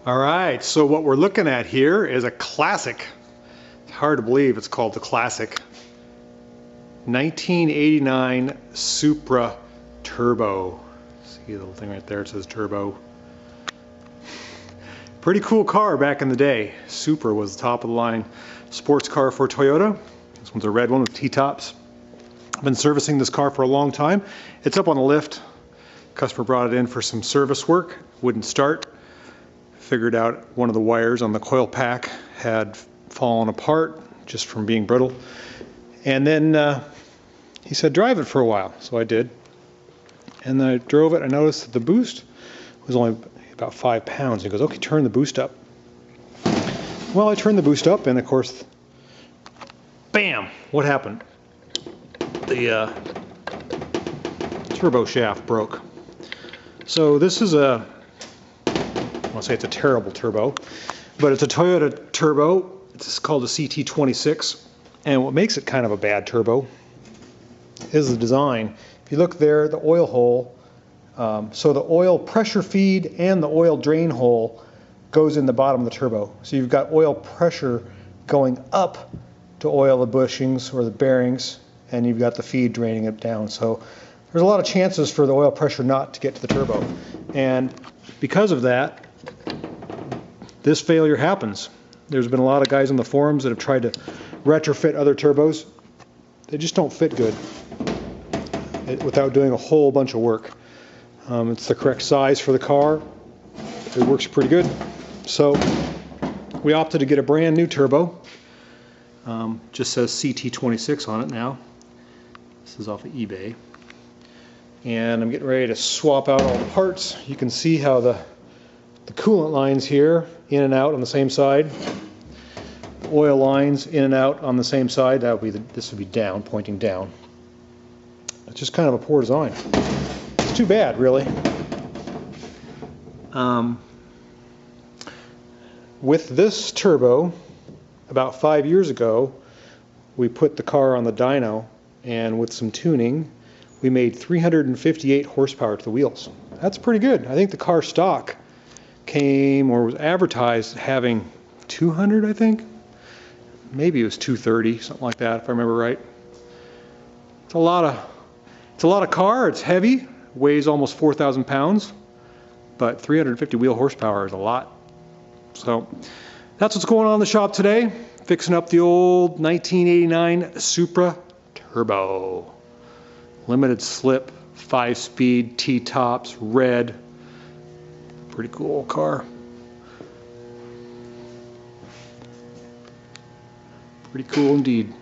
All right, so what we're looking at here is a classic. It's hard to believe it's called the classic 1989 Supra Turbo. See the little thing right there, it says turbo. Pretty cool car back in the day. Supra was the top of the line sports car for Toyota. This one's a red one with T-tops. I've been servicing this car for a long time. It's up on the lift. Customer brought it in for some service work. Wouldn't start. Figured out one of the wires on the coil pack had fallen apart just from being brittle. And then he said, drive it for a while. So I did. And then I drove it. I noticed that the boost was only about 5 pounds. He goes, okay, turn the boost up. Well, I turned the boost up, and of course, bam! What happened? The turbo shaft broke. So this is a, I want to say it's a terrible turbo, but it's a Toyota turbo. It's called a CT26, and what makes it kind of a bad turbo is the design. If you look there, the oil hole, so the oil pressure feed and the oil drain hole goes in the bottom of the turbo. So you've got oil pressure going up to oil the bushings or the bearings, and you've got the feed draining it down. So there's a lot of chances for the oil pressure not to get to the turbo. And because of that, this failure happens. There's been a lot of guys on the forums that have tried to retrofit other turbos. They just don't fit good without doing a whole bunch of work. It's the correct size for the car. It works pretty good. So we opted to get a brand new turbo. Just says CT26 on it now. This is off of eBay. And I'm getting ready to swap out all the parts. You can see how the coolant lines here in and out on the same side. The oil lines in and out on the same side. That would be this would be down, pointing down. It's just kind of a poor design. It's too bad, really. With this turbo, about 5 years ago, we put the car on the dyno, and with some tuning, we made 358 horsepower to the wheels. That's pretty good. I think the car stock came, or was advertised, having 200, I think. Maybe it was 230, something like that, if I remember right. It's a lot of car. It's heavy, weighs almost 4,000 pounds, but 350 wheel horsepower is a lot. So that's what's going on in the shop today. Fixing up the old 1989 Supra Turbo. Limited slip, 5-speed, T-tops, red. Pretty cool car. Pretty cool indeed.